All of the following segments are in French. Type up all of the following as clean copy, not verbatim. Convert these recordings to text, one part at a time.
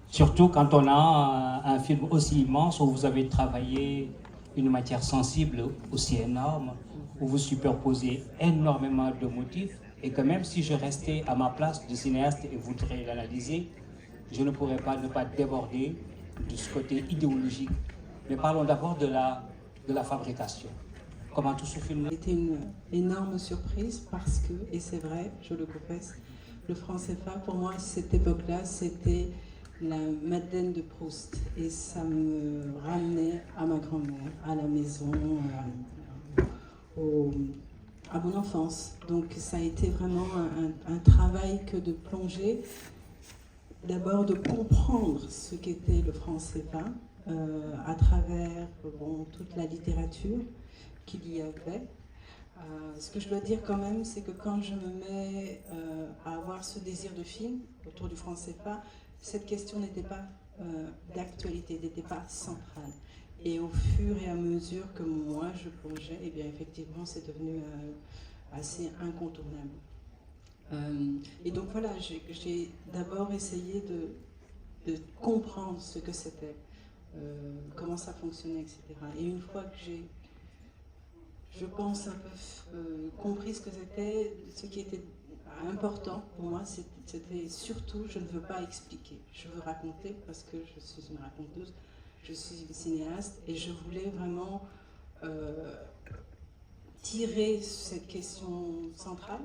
Surtout quand on a un film aussi immense où vous avez travaillé une matière sensible aussi énorme, où vous superposez énormément de motifs, et que même si je restais à ma place de cinéaste et voudrais l'analyser, je ne pourrais pas ne pas déborder de ce côté idéologique. Mais parlons d'abord de la fabrication. Comment tout ce film... C'était une énorme surprise parce que, et c'est vrai, je le confesse, le franc CFA, pour moi, à cette époque-là, c'était la Madeleine de Proust. Et ça me ramenait à ma grand-mère, à la maison, à mon enfance. Donc ça a été vraiment un travail que de plonger, d'abord de comprendre ce qu'était le franc CFA à travers toute la littérature qu'il y avait. Ce que je dois dire quand même, c'est que quand je me mets à avoir ce désir de film autour du franc CFA, cette question n'était pas d'actualité, n'était pas centrale. Et au fur et à mesure que moi je plongeais, et bien effectivement c'est devenu assez incontournable. Et donc voilà, j'ai d'abord essayé de comprendre ce que c'était, comment ça fonctionnait, etc. Et une fois que j'ai, je pense, un peu compris ce que c'était, ce qui était important pour moi, c'était surtout, je ne veux pas expliquer, je veux raconter parce que je suis une raconteuse, je suis une cinéaste et je voulais vraiment tirer cette question centrale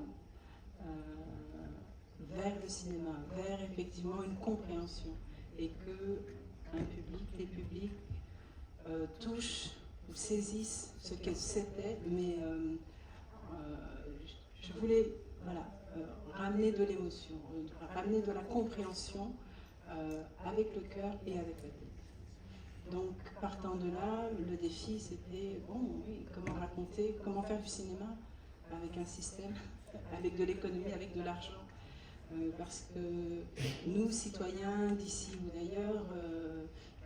vers le cinéma, vers effectivement une compréhension et que un public, les publics touchent ou saisissent ce que c'était, mais je voulais ramener de l'émotion, ramener de la compréhension avec le cœur et avec la tête. Donc partant de là, le défi c'était, comment raconter, comment faire du cinéma avec un système, avec de l'économie, avec de l'argent. Parce que nous, citoyens d'ici ou d'ailleurs,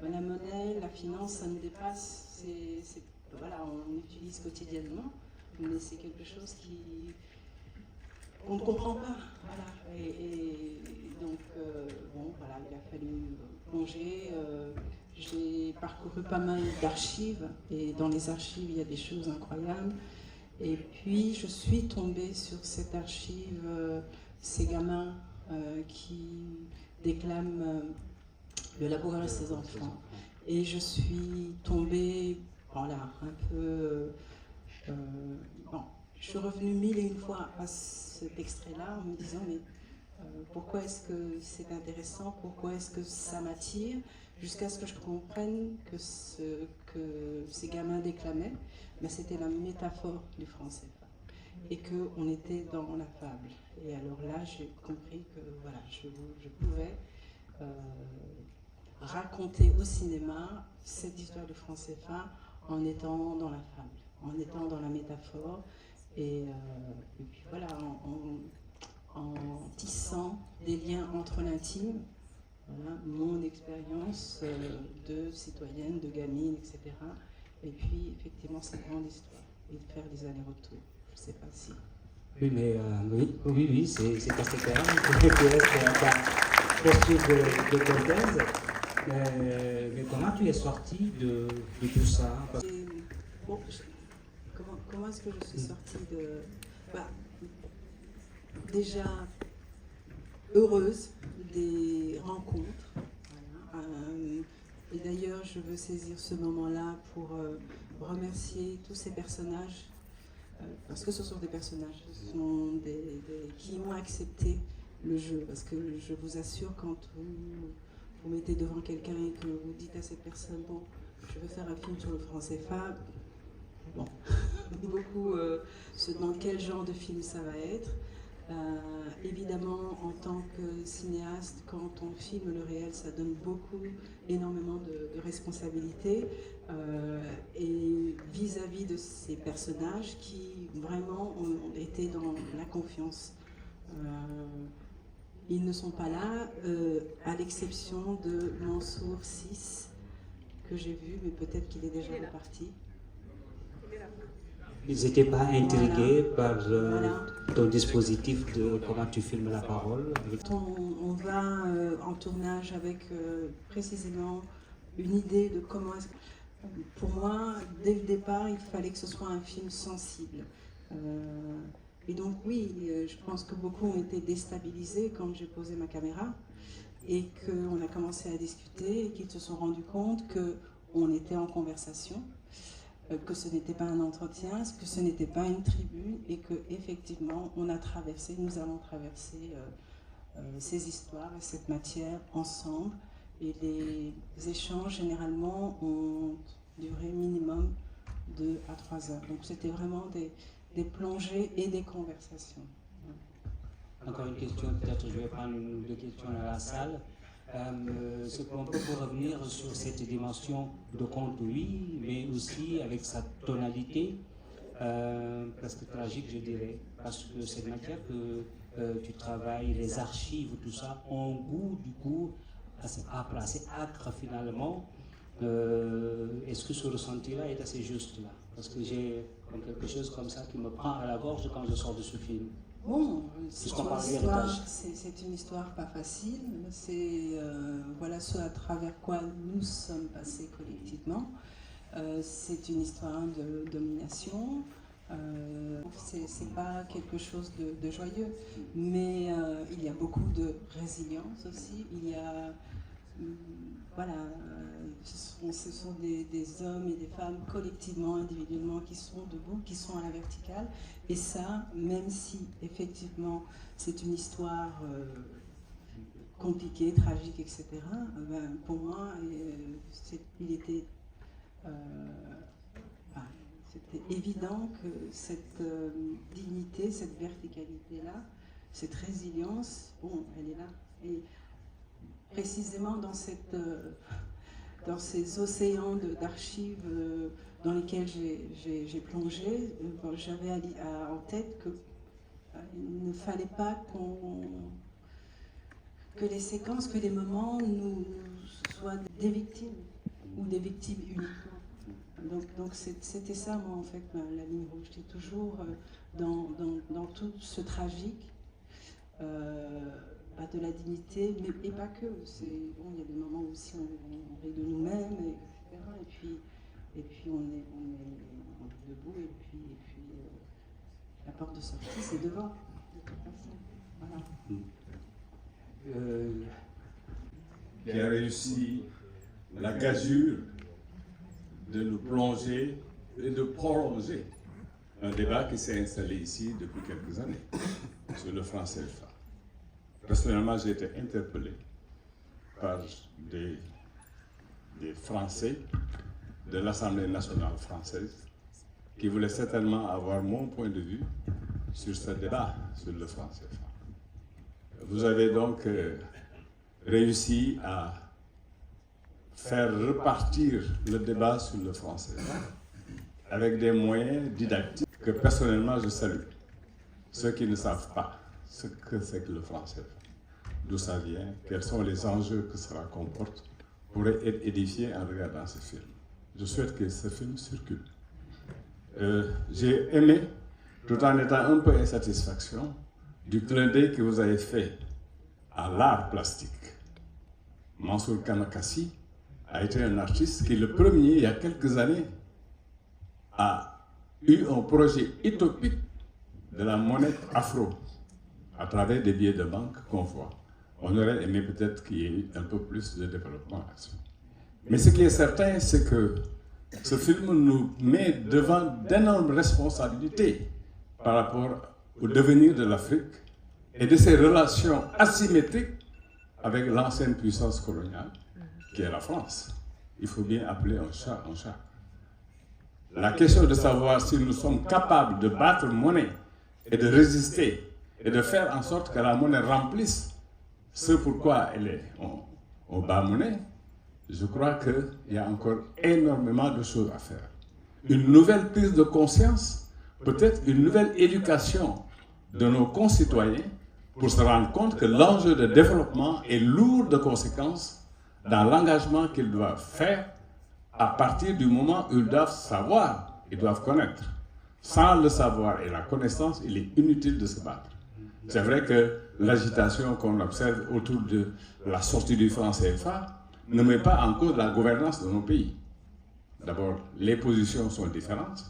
la monnaie, la finance, ça nous dépasse, on utilise quotidiennement, mais c'est quelque chose qu'on ne comprend pas. Voilà. Et donc, il a fallu plonger. J'ai parcouru pas mal d'archives, et dans les archives, il y a des choses incroyables. Et puis, je suis tombée sur cette archive, ces gamins qui déclament le laboureur et ses enfants. Et je suis tombée, un peu... je suis revenue mille et une fois à cet extrait-là en me disant, mais pourquoi est-ce que c'est intéressant, pourquoi est-ce que ça m'attire, jusqu'à ce que je comprenne que ce que ces gamins déclamaient, c'était la métaphore du franc CFA et qu'on était dans la fable. Et alors là, j'ai compris que je pouvais raconter au cinéma cette histoire du franc CFA en étant dans la fable, en étant dans la métaphore, et puis voilà, en tissant des liens entre l'intime, mon expérience de citoyenne, de gamine, etc. Et puis effectivement cette grande histoire, et de faire des allers-retours. Je ne sais pas si... Oui, mais oui, c'est assez clair. Tu restes à ta posture de thèse. Mais comment tu es sortie de tout ça? Comment est-ce que je suis sortie de... déjà heureuse des rencontres. Voilà. Et d'ailleurs, je veux saisir ce moment-là pour remercier tous ces personnages, parce que ce sont des personnages, ce sont qui ont accepté le jeu. Parce que je vous assure, quand vous mettez devant quelqu'un et que vous dites à cette personne, bon, je veux faire un film sur le franc CFA, beaucoup se demandent quel genre de film ça va être. Évidemment, en tant que cinéaste, quand on filme le réel, ça donne énormément de responsabilités, et vis-à-vis de ces personnages qui vraiment ont été dans la confiance. Ils ne sont pas là, à l'exception de Mansour VI, que j'ai vu, mais peut-être qu'il est déjà reparti. Ils n'étaient pas intrigués par Voilà. ton dispositif de comment tu filmes la parole. On va en tournage avec précisément une idée de comment est-ce que... Pour moi, dès le départ, il fallait que ce soit un film sensible. Et donc oui, je pense que beaucoup ont été déstabilisés quand j'ai posé ma caméra et qu'on a commencé à discuter et qu'ils se sont rendus compte qu'on était en conversation, que ce n'était pas un entretien, que ce n'était pas une tribune et qu'effectivement nous allons traverser ces histoires et cette matière ensemble. Et les échanges généralement ont duré minimum 2 à 3 heures. Donc c'était vraiment des plongées et des conversations. Encore une question, peut-être je vais prendre une ou deux questions dans la salle. C'est qu'on peut revenir sur cette dimension de conte, oui, mais aussi avec sa tonalité, presque tragique, je dirais, parce que cette matière que tu travailles, les archives, tout ça, ont goût, du coup, assez âpre, assez acre finalement. Est-ce que ce ressenti-là est assez juste là? Parce que j'ai comme quelque chose comme ça qui me prend à la gorge quand je sors de ce film. Bon, c'est une histoire pas facile, c'est voilà ce à travers quoi nous sommes passés collectivement. C'est une histoire de domination, c'est pas quelque chose de joyeux, mais il y a beaucoup de résilience aussi, il y a voilà, ce sont des hommes et des femmes collectivement, individuellement, qui sont debout, qui sont à la verticale. Et ça, même si effectivement c'est une histoire compliquée, tragique, etc., pour moi, c'était évident que cette dignité, cette verticalité-là, cette résilience, bon, elle est là. Et précisément dans ces océans d'archives dans lesquels j'ai plongé, j'avais en tête qu'il ne fallait pas que les séquences, que les moments nous soient des victimes ou des victimes uniquement. Donc c'était ça, moi, en fait, la ligne rouge. J'étais toujours dans tout ce tragique. De la dignité, mais et pas que. Bon, il y a des moments où aussi on rit de nous-mêmes, etc. Et puis on est debout, et puis la porte de sortie, c'est devant, de toute façon. Voilà. Qui a réussi la gageure de nous plonger et de prolonger un débat qui s'est installé ici depuis quelques années sur le franc CFA. Personnellement, j'ai été interpellé par des Français de l'Assemblée nationale française qui voulaient certainement avoir mon point de vue sur ce débat sur le franc CFA. Vous avez donc réussi à faire repartir le débat sur le franc CFA avec des moyens didactiques que personnellement je salue. Ceux qui ne savent pas ce que c'est que le franc CFA, d'où ça vient, quels sont les enjeux que cela comporte, pourraient être édifiés en regardant ce film. Je souhaite que ce film circule. J'ai aimé, tout en étant un peu insatisfaction, du clin d'œil que vous avez fait à l'art plastique. Mansour Kamakassi a été un artiste qui, le premier, il y a quelques années, a eu un projet utopique de la monnaie afro à travers des billets de banque qu'on voit. On aurait aimé peut-être qu'il y ait eu un peu plus de développement là-dessus. Mais ce qui est certain, c'est que ce film nous met devant d'énormes responsabilités par rapport au devenir de l'Afrique et de ses relations asymétriques avec l'ancienne puissance coloniale, qui est la France. Il faut bien appeler un chat un chat. La question de savoir si nous sommes capables de battre monnaie et de résister et de faire en sorte que la monnaie remplisse ce pourquoi elle est au bas monnaie, je crois qu'il y a encore énormément de choses à faire. Une nouvelle prise de conscience, peut-être une nouvelle éducation de nos concitoyens pour se rendre compte que l'enjeu de développement est lourd de conséquences dans l'engagement qu'ils doivent faire à partir du moment où ils doivent savoir, ils doivent connaître Sans le savoir et la connaissance, il est inutile de se battre. C'est vrai que l'agitation qu'on observe autour de la sortie du franc CFA ne met pas en cause la gouvernance de nos pays. D'abord, les positions sont différentes.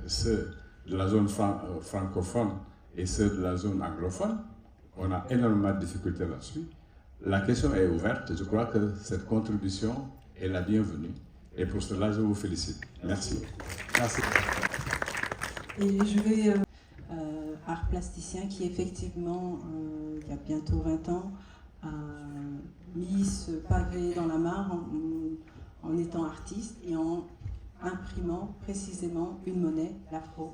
Ceux de la zone francophone et ceux de la zone anglophone, on a énormément de difficultés là-dessus. La question est ouverte. Je crois que cette contribution est la bienvenue. Et pour cela, je vous félicite. Merci. Merci. Et je vais... art plasticien qui effectivement, il y a bientôt 20 ans, a mis ce pavé dans la mare en étant artiste et en imprimant précisément une monnaie, l'afro.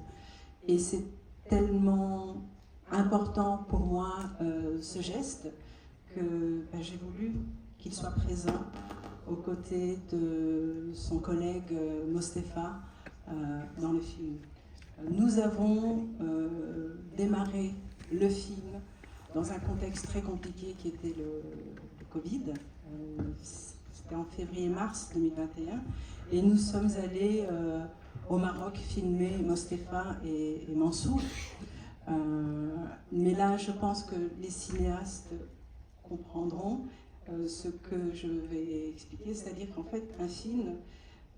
Et c'est tellement important pour moi ce geste que j'ai voulu qu'il soit présent aux côtés de son collègue Mostefa dans le film. Nous avons démarré le film dans un contexte très compliqué qui était le Covid. C'était en février-mars 2021. Et nous sommes allés au Maroc filmer Mostefa et Mansour. Mais là, je pense que les cinéastes comprendront ce que je vais expliquer. C'est-à-dire qu'en fait, un film...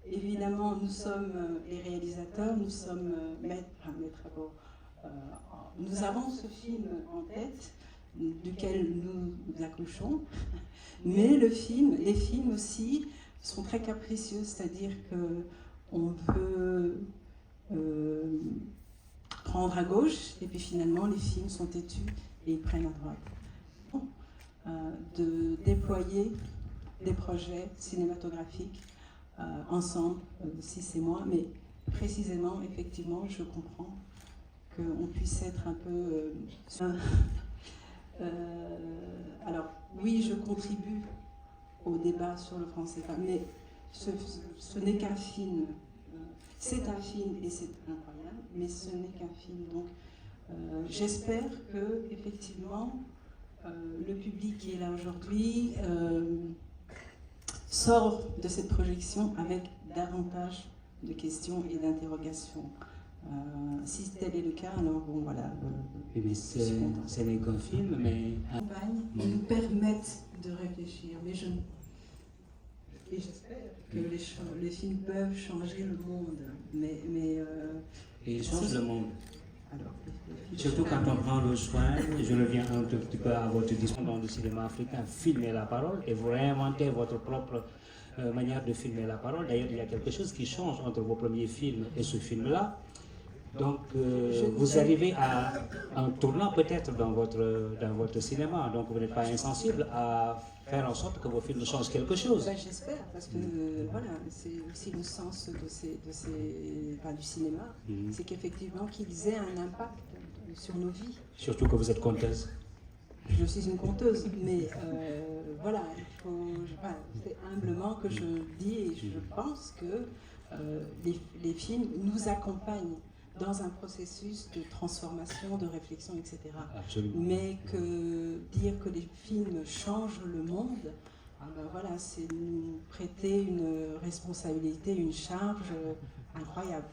Évidemment, nous sommes les réalisateurs, nous sommes nous avons ce film en tête, duquel nous accouchons, mais les films aussi sont très capricieux, c'est-à-dire qu'on peut prendre à gauche, et puis finalement les films sont têtus et ils prennent à droite. De déployer des projets cinématographiques ensemble, 6 et moi, mais précisément, effectivement, je comprends qu'on puisse être un peu... alors, oui, je contribue au débat sur le franc CFA, mais ce n'est qu'un film. C'est un film et c'est incroyable, mais ce n'est qu'un film. Donc, j'espère que, effectivement, le public qui est là aujourd'hui sort de cette projection avec davantage de questions et d'interrogations. Si tel est le cas, alors bon, voilà. Mais ce n'est qu'un film, mais... Qui nous permettent de réfléchir. Mais et j'espère que les films peuvent changer le monde. Mais et ils changent le monde. Alors, surtout quand on prend le soin, je reviens un tout petit peu à votre discours dans le cinéma africain, filmer la parole et vous réinventez votre propre manière de filmer la parole. D'ailleurs, il y a quelque chose qui change entre vos premiers films et ce film-là. Donc, vous arrivez à un tournant peut-être dans votre cinéma. Donc, vous n'êtes pas insensible à faire en sorte que vos films changent quelque chose. Ben, j'espère, parce que voilà, c'est aussi le sens du cinéma. C'est qu'effectivement, qu'ils aient un impact sur nos vies. Surtout que vous êtes conteuse. Je suis une conteuse, mais voilà, c'est humblement que je dis et je pense que les films nous accompagnent dans un processus de transformation, de réflexion, etc. Absolument. Mais que dire que les films changent le monde, ben voilà, c'est nous prêter une responsabilité, une charge incroyable.